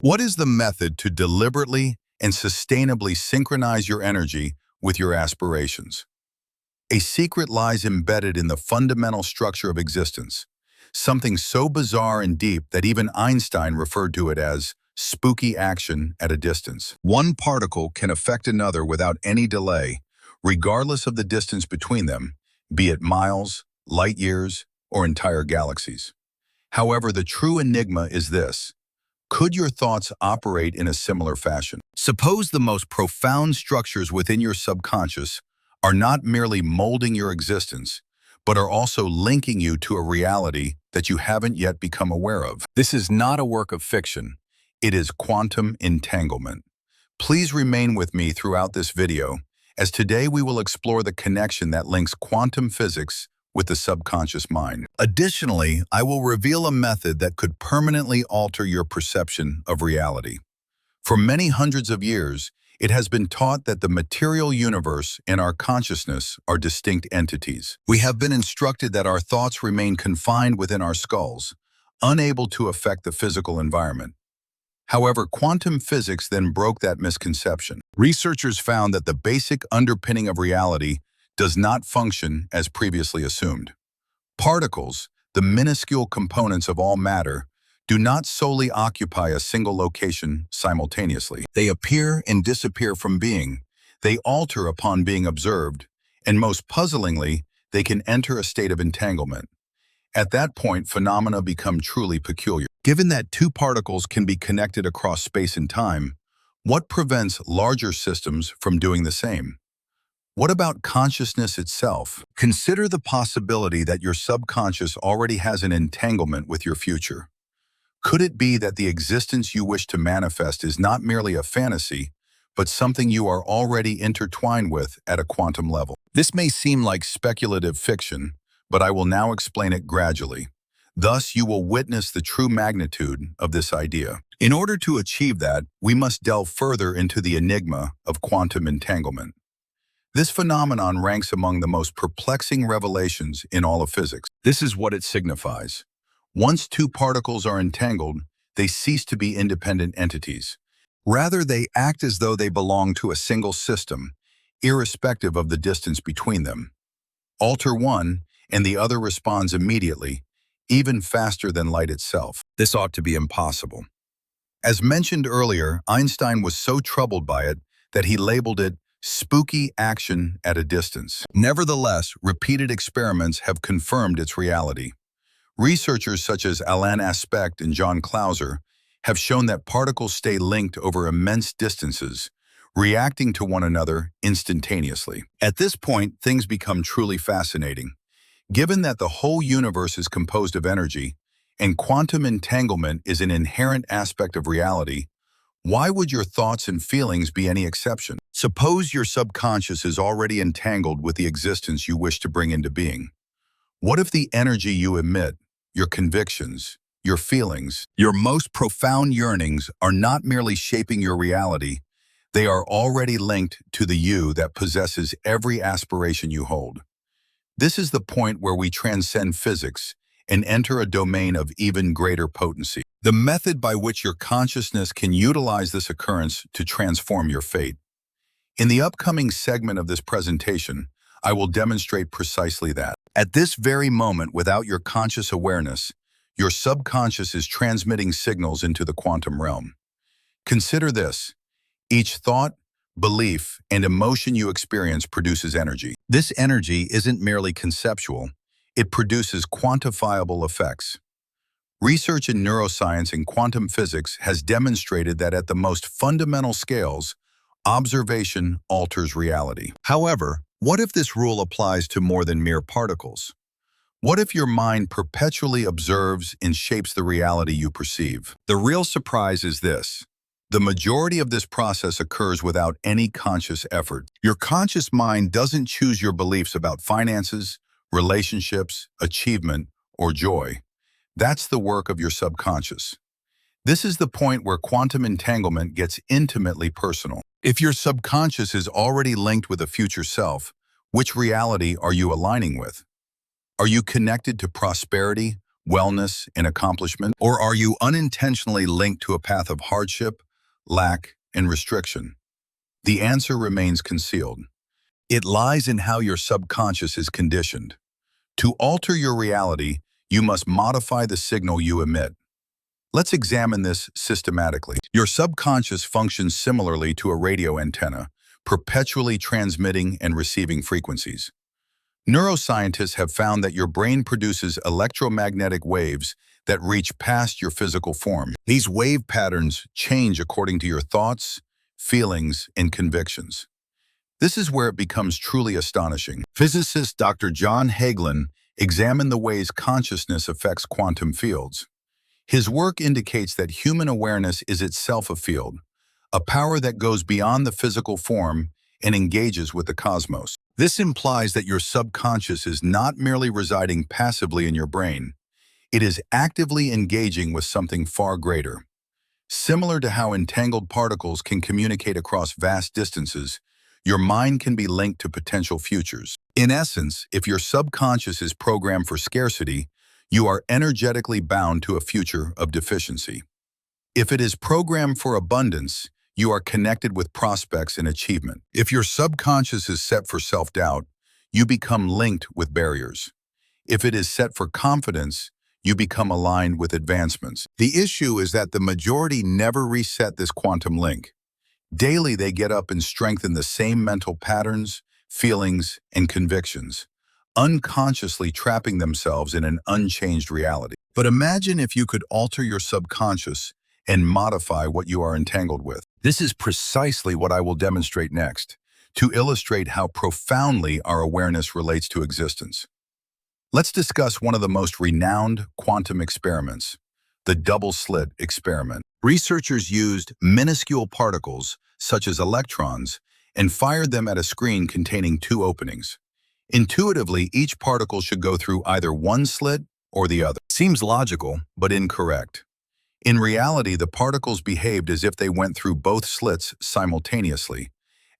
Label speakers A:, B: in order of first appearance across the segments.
A: What is the method to deliberately and sustainably synchronize your energy with your aspirations? A secret lies embedded in the fundamental structure of existence, something so bizarre and deep that even Einstein referred to it as spooky action at a distance. One particle can affect another without any delay, regardless of the distance between them, be it miles, light years, or entire galaxies. However, the true enigma is this. Could your thoughts operate in a similar fashion? Suppose the most profound structures within your subconscious are not merely molding your existence, but are also linking you to a reality that you haven't yet become aware of. This is not a work of fiction. It is quantum entanglement. Please remain with me throughout this video, as today we will explore the connection that links quantum physics with the subconscious mind. Additionally, I will reveal a method that could permanently alter your perception of reality. For many hundreds of years, it has been taught that the material universe and our consciousness are distinct entities. We have been instructed that our thoughts remain confined within our skulls, unable to affect the physical environment. However, quantum physics then broke that misconception. Researchers found that the basic underpinning of reality does not function as previously assumed. Particles, the minuscule components of all matter, do not solely occupy a single location simultaneously. They appear and disappear from being. They alter upon being observed, and most puzzlingly, they can enter a state of entanglement. At that point, phenomena become truly peculiar. Given that two particles can be connected across space and time, what prevents larger systems from doing the same? What about consciousness itself? Consider the possibility that your subconscious already has an entanglement with your future. Could it be that the existence you wish to manifest is not merely a fantasy, but something you are already intertwined with at a quantum level? This may seem like speculative fiction, but I will now explain it gradually. Thus, you will witness the true magnitude of this idea. In order to achieve that, we must delve further into the enigma of quantum entanglement. This phenomenon ranks among the most perplexing revelations in all of physics. This is what it signifies. Once two particles are entangled, they cease to be independent entities. Rather, they act as though they belong to a single system, irrespective of the distance between them. Alter one, and the other responds immediately, even faster than light itself. This ought to be impossible. As mentioned earlier, Einstein was so troubled by it that he labeled it spooky action at a distance. Nevertheless, repeated experiments have confirmed its reality. Researchers such as Alain Aspect and John Clauser have shown that particles stay linked over immense distances, reacting to one another instantaneously. At this point, things become truly fascinating. Given that the whole universe is composed of energy, and quantum entanglement is an inherent aspect of reality, why would your thoughts and feelings be any exception? Suppose your subconscious is already entangled with the existence you wish to bring into being. What if the energy you emit, your convictions, your feelings, your most profound yearnings are not merely shaping your reality, they are already linked to the you that possesses every aspiration you hold? This is the point where we transcend physics and enter a domain of even greater potency. The method by which your consciousness can utilize this occurrence to transform your fate. In the upcoming segment of this presentation, I will demonstrate precisely that. At this very moment, without your conscious awareness, your subconscious is transmitting signals into the quantum realm. Consider this. Each thought, belief, and emotion you experience produces energy. This energy isn't merely conceptual. It produces quantifiable effects. Research in neuroscience and quantum physics has demonstrated that at the most fundamental scales, observation alters reality. However, what if this rule applies to more than mere particles? What if your mind perpetually observes and shapes the reality you perceive? The real surprise is this. The majority of this process occurs without any conscious effort. Your conscious mind doesn't choose your beliefs about finances, relationships, achievement, or joy. That's the work of your subconscious. This is the point where quantum entanglement gets intimately personal. If your subconscious is already linked with a future self, which reality are you aligning with? Are you connected to prosperity wellness, and accomplishment? Or are you unintentionally linked to a path of hardship, lack, and restriction? The answer remains concealed. It lies in how your subconscious is conditioned. To alter your reality, you must modify the signal you emit. Let's examine this systematically. Your subconscious functions similarly to a radio antenna, perpetually transmitting and receiving frequencies. Neuroscientists have found that your brain produces electromagnetic waves that reach past your physical form. These wave patterns change according to your thoughts, feelings, and convictions. This is where it becomes truly astonishing. Physicist Dr. John Hagelin examined the ways consciousness affects quantum fields. His work indicates that human awareness is itself a field, a power that goes beyond the physical form and engages with the cosmos. This implies that your subconscious is not merely residing passively in your brain. It is actively engaging with something far greater. Similar to how entangled particles can communicate across vast distances, your mind can be linked to potential futures. In essence, if your subconscious is programmed for scarcity, you are energetically bound to a future of deficiency. If it is programmed for abundance, you are connected with prospects and achievement. If your subconscious is set for self-doubt, you become linked with barriers. If it is set for confidence, you become aligned with advancements. The issue is that the majority never reset this quantum link. Daily, they get up and strengthen the same mental patterns, feelings, and convictions, unconsciously trapping themselves in an unchanged reality. But imagine if you could alter your subconscious and modify what you are entangled with. This is precisely what I will demonstrate next, to illustrate how profoundly our awareness relates to existence. Let's discuss one of the most renowned quantum experiments, the double-slit experiment. Researchers used minuscule particles, such as electrons, and fired them at a screen containing two openings. Intuitively, each particle should go through either one slit or the other. Seems logical, but incorrect. In reality, the particles behaved as if they went through both slits simultaneously,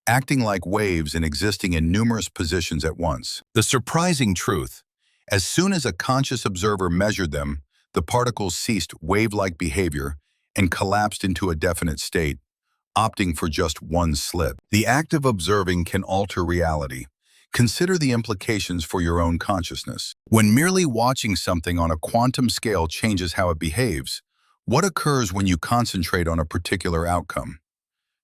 A: acting like waves and existing in numerous positions at once. The surprising truth: as soon as a conscious observer measured them, the particles ceased wave-like behavior and collapsed into a definite state, opting for just one slit. The act of observing can alter reality. Consider the implications for your own consciousness. When merely watching something on a quantum scale changes how it behaves, what occurs when you concentrate on a particular outcome?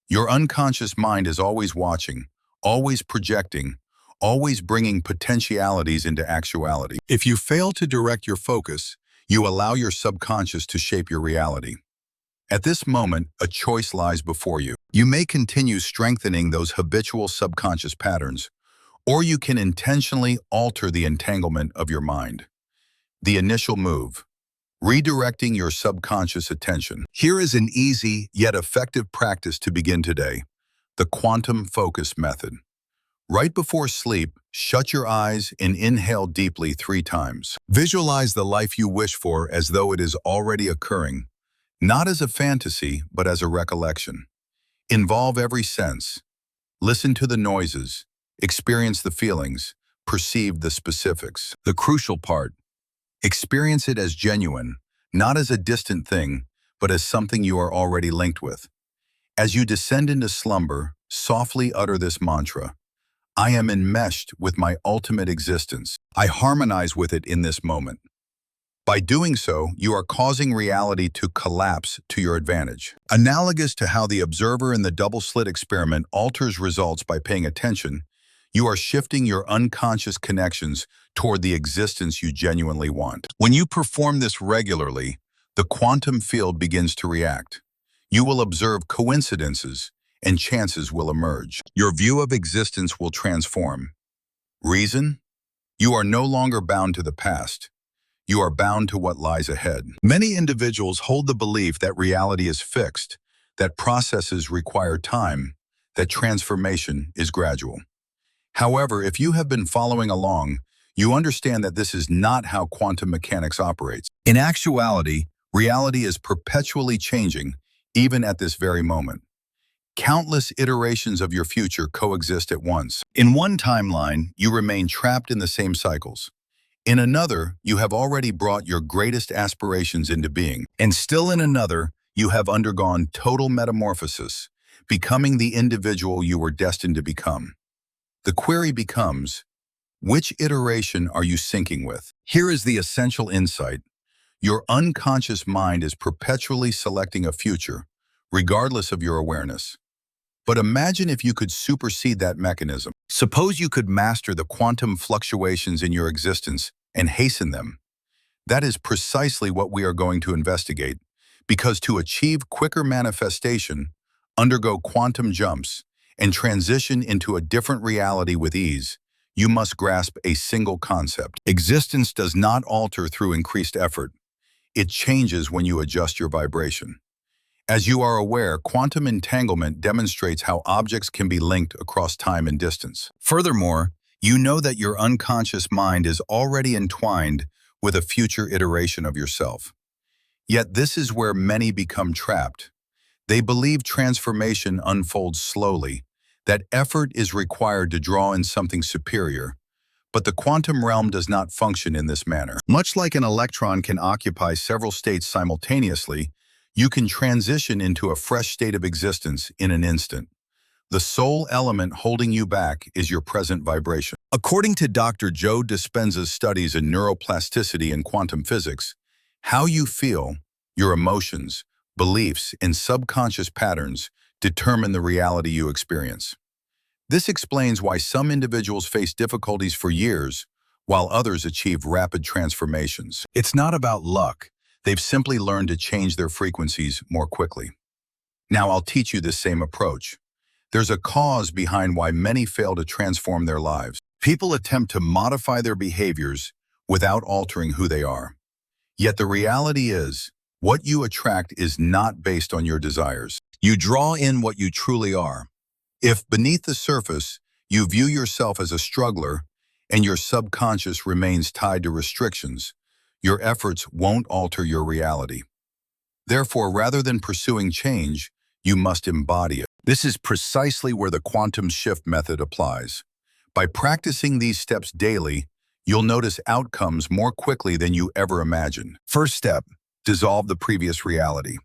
A: Your unconscious mind is always watching, always projecting, always bringing potentialities into actuality. If you fail to direct your focus, you allow your subconscious to shape your reality. At this moment, a choice lies before you. You may continue strengthening those habitual subconscious patterns, or you can intentionally alter the entanglement of your mind. The initial move: redirecting your subconscious attention. Here is an easy yet effective practice to begin today: the quantum focus method. Right before sleep, shut your eyes and inhale deeply 3 times. Visualize the life you wish for as though it is already occurring, not as a fantasy, but as a recollection. Involve every sense. Listen to the noises, experience the feelings, perceive the specifics. The crucial part: experience it as genuine, not as a distant thing, but as something you are already linked with. As you descend into slumber, softly utter this mantra: I am enmeshed with my ultimate existence. I harmonize with it in this moment. By doing so, you are causing reality to collapse to your advantage. Analogous to how the observer in the double-slit experiment alters results by paying attention, you are shifting your unconscious connections toward the existence you genuinely want. When you perform this regularly, the quantum field begins to react. You will observe coincidences, and chances will emerge. Your view of existence will transform. Reason? You are no longer bound to the past. You are bound to what lies ahead. Many individuals hold the belief that reality is fixed, that processes require time, that transformation is gradual. However, if you have been following along, you understand that this is not how quantum mechanics operates. In actuality, reality is perpetually changing, even at this very moment. Countless iterations of your future coexist at once. In one timeline, you remain trapped in the same cycles. In another, you have already brought your greatest aspirations into being. And still in another, you have undergone total metamorphosis, becoming the individual you were destined to become. The query becomes, which iteration are you syncing with? Here is the essential insight. Your unconscious mind is perpetually selecting a future, regardless of your awareness. But imagine if you could supersede that mechanism. Suppose you could master the quantum fluctuations in your existence and hasten them. That is precisely what we are going to investigate, because to achieve quicker manifestation, undergo quantum jumps, and transition into a different reality with ease, you must grasp a single concept. Existence does not alter through increased effort. It changes when you adjust your vibration. As you are aware, quantum entanglement demonstrates how objects can be linked across time and distance. Furthermore, you know that your unconscious mind is already entwined with a future iteration of yourself. Yet this is where many become trapped. They believe transformation unfolds slowly, that effort is required to draw in something superior. But the quantum realm does not function in this manner. Much like an electron can occupy several states simultaneously, you can transition into a fresh state of existence in an instant. The sole element holding you back is your present vibration. According to Dr. Joe Dispenza's studies in neuroplasticity and quantum physics, how you feel, your emotions, beliefs, and subconscious patterns determine the reality you experience. This explains why some individuals face difficulties for years, while others achieve rapid transformations. It's not about luck. They've simply learned to change their frequencies more quickly. Now I'll teach you this same approach. There's a cause behind why many fail to transform their lives. People attempt to modify their behaviors without altering who they are. Yet the reality is, what you attract is not based on your desires. You draw in what you truly are. If beneath the surface, you view yourself as a struggler and your subconscious remains tied to restrictions, your efforts won't alter your reality. Therefore, rather than pursuing change, you must embody it. This is precisely where the quantum shift method applies. By practicing these steps daily, you'll notice outcomes more quickly than you ever imagined. First step, dissolve the previous reality.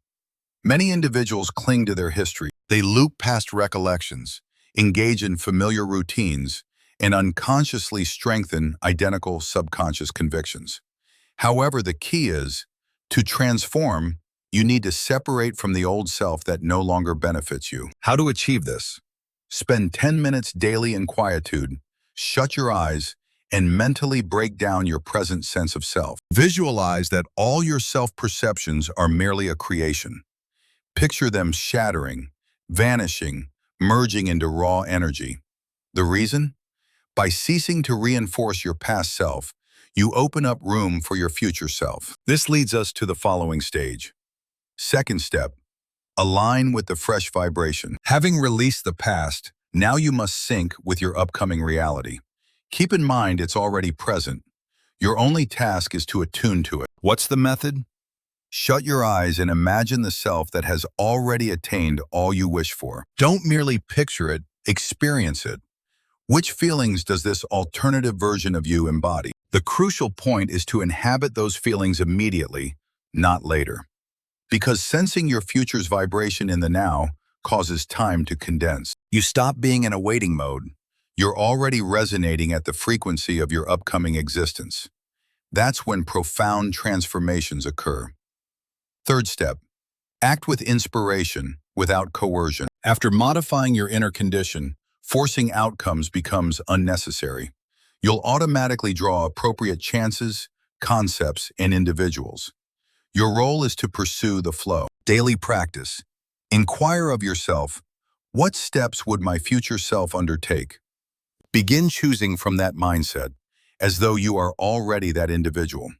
A: Many individuals cling to their history. They loop past recollections, engage in familiar routines, and unconsciously strengthen identical subconscious convictions. However, the key is, to transform, you need to separate from the old self that no longer benefits you. How to achieve this? Spend 10 minutes daily in quietude, shut your eyes, and mentally break down your present sense of self. Visualize that all your self-perceptions are merely a creation. Picture them shattering, vanishing, merging into raw energy. The reason? By ceasing to reinforce your past self, you open up room for your future self. This leads us to the following stage. Second step, align with the fresh vibration. Having released the past, now you must sync with your upcoming reality. Keep in mind it's already present. Your only task is to attune to it. What's the method? Shut your eyes and imagine the self that has already attained all you wish for. Don't merely picture it, experience it. Which feelings does this alternative version of you embody? The crucial point is to inhabit those feelings immediately, not later. Because sensing your future's vibration in the now causes time to condense. You stop being in a waiting mode. You're already resonating at the frequency of your upcoming existence. That's when profound transformations occur. Third step, act with inspiration without coercion. After modifying your inner condition, forcing outcomes becomes unnecessary. You'll automatically draw appropriate chances, concepts, and individuals. Your role is to pursue the flow. Daily practice. Inquire of yourself, what steps would my future self undertake? Begin choosing from that mindset, as though you are already that individual.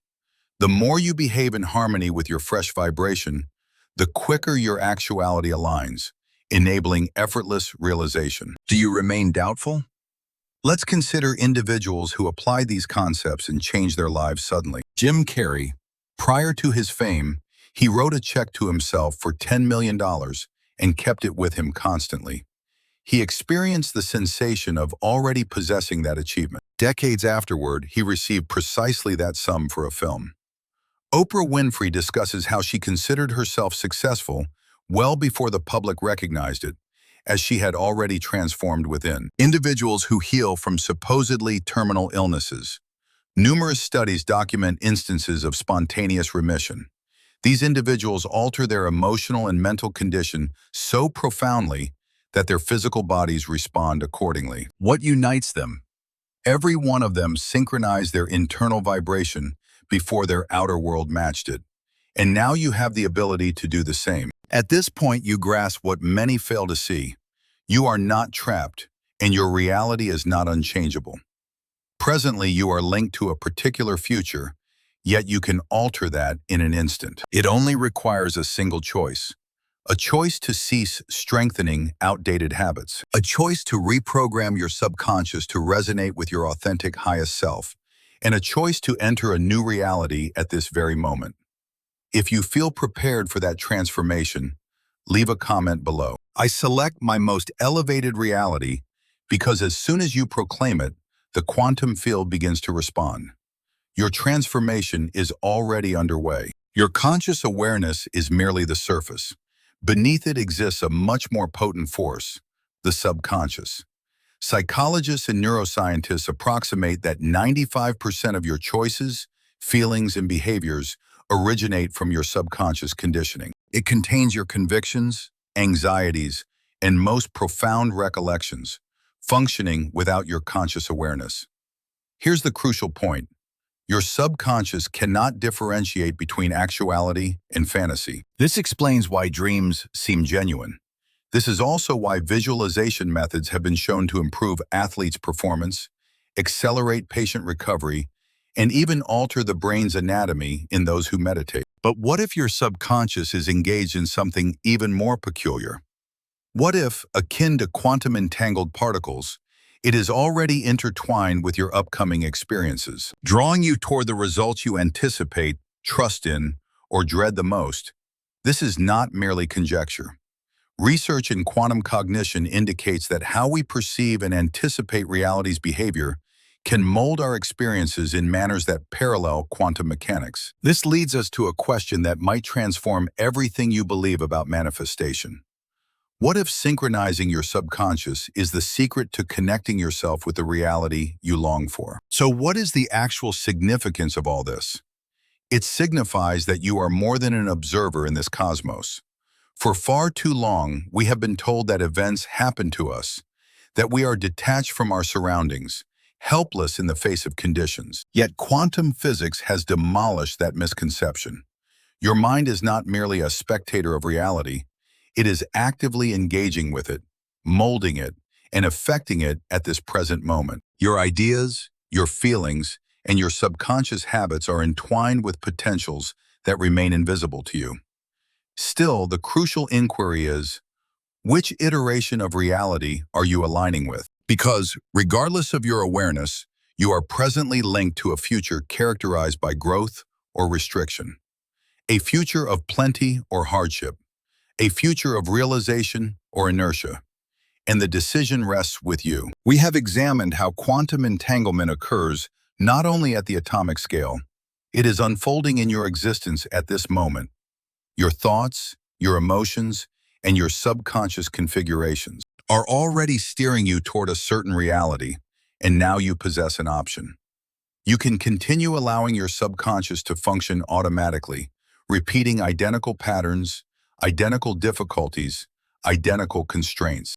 A: The more you behave in harmony with your fresh vibration, the quicker your actuality aligns, enabling effortless realization. Do you remain doubtful? Let's consider individuals who applied these concepts and changed their lives suddenly. Jim Carrey, prior to his fame, he wrote a check to himself for $10 million and kept it with him constantly. He experienced the sensation of already possessing that achievement. Decades afterward, he received precisely that sum for a film. Oprah Winfrey discusses how she considered herself successful well before the public recognized it, as she had already transformed within. Individuals who heal from supposedly terminal illnesses. Numerous studies document instances of spontaneous remission. These individuals alter their emotional and mental condition so profoundly that their physical bodies respond accordingly. What unites them? Every one of them synchronized their internal vibration before their outer world matched it. And now you have the ability to do the same. At this point, you grasp what many fail to see. You are not trapped, and your reality is not unchangeable. Presently, you are linked to a particular future, yet you can alter that in an instant. It only requires a single choice. A choice to cease strengthening outdated habits. A choice to reprogram your subconscious to resonate with your authentic highest self. And a choice to enter a new reality at this very moment. If you feel prepared for that transformation, leave a comment below. I select my most elevated reality because as soon as you proclaim it, the quantum field begins to respond. Your transformation is already underway. Your conscious awareness is merely the surface. Beneath it exists a much more potent force, the subconscious. Psychologists and neuroscientists approximate that 95% of your choices, feelings, and behaviors originate from your subconscious conditioning. It contains your convictions, anxieties, and most profound recollections, functioning without your conscious awareness. Here's the crucial point. Your subconscious cannot differentiate between actuality and fantasy. This explains why dreams seem genuine. This is also why visualization methods have been shown to improve athletes' performance, accelerate patient recovery, and even alter the brain's anatomy in those who meditate. But what if your subconscious is engaged in something even more peculiar? What if, akin to quantum entangled particles, it is already intertwined with your upcoming experiences, drawing you toward the results you anticipate, trust in, or dread the most? This is not merely conjecture. Research in quantum cognition indicates that how we perceive and anticipate reality's behavior can mold our experiences in manners that parallel quantum mechanics. This leads us to a question that might transform everything you believe about manifestation. What if synchronizing your subconscious is the secret to connecting yourself with the reality you long for? So what is the actual significance of all this? It signifies that you are more than an observer in this cosmos. For far too long, we have been told that events happen to us, that we are detached from our surroundings, helpless in the face of conditions. Yet quantum physics has demolished that misconception. Your mind is not merely a spectator of reality. It is actively engaging with it, molding it, and affecting it at this present moment. Your ideas, your feelings, and your subconscious habits are entwined with potentials that remain invisible to you. Still, the crucial inquiry is, which iteration of reality are you aligning with? Because, regardless of your awareness, you are presently linked to a future characterized by growth or restriction, a future of plenty or hardship, a future of realization or inertia, and the decision rests with you. We have examined how quantum entanglement occurs not only at the atomic scale, it is unfolding in your existence at this moment. Your thoughts, your emotions, and your subconscious configurations are already steering you toward a certain reality, and now you possess an option. You can continue allowing your subconscious to function automatically, repeating identical patterns, identical difficulties, identical constraints.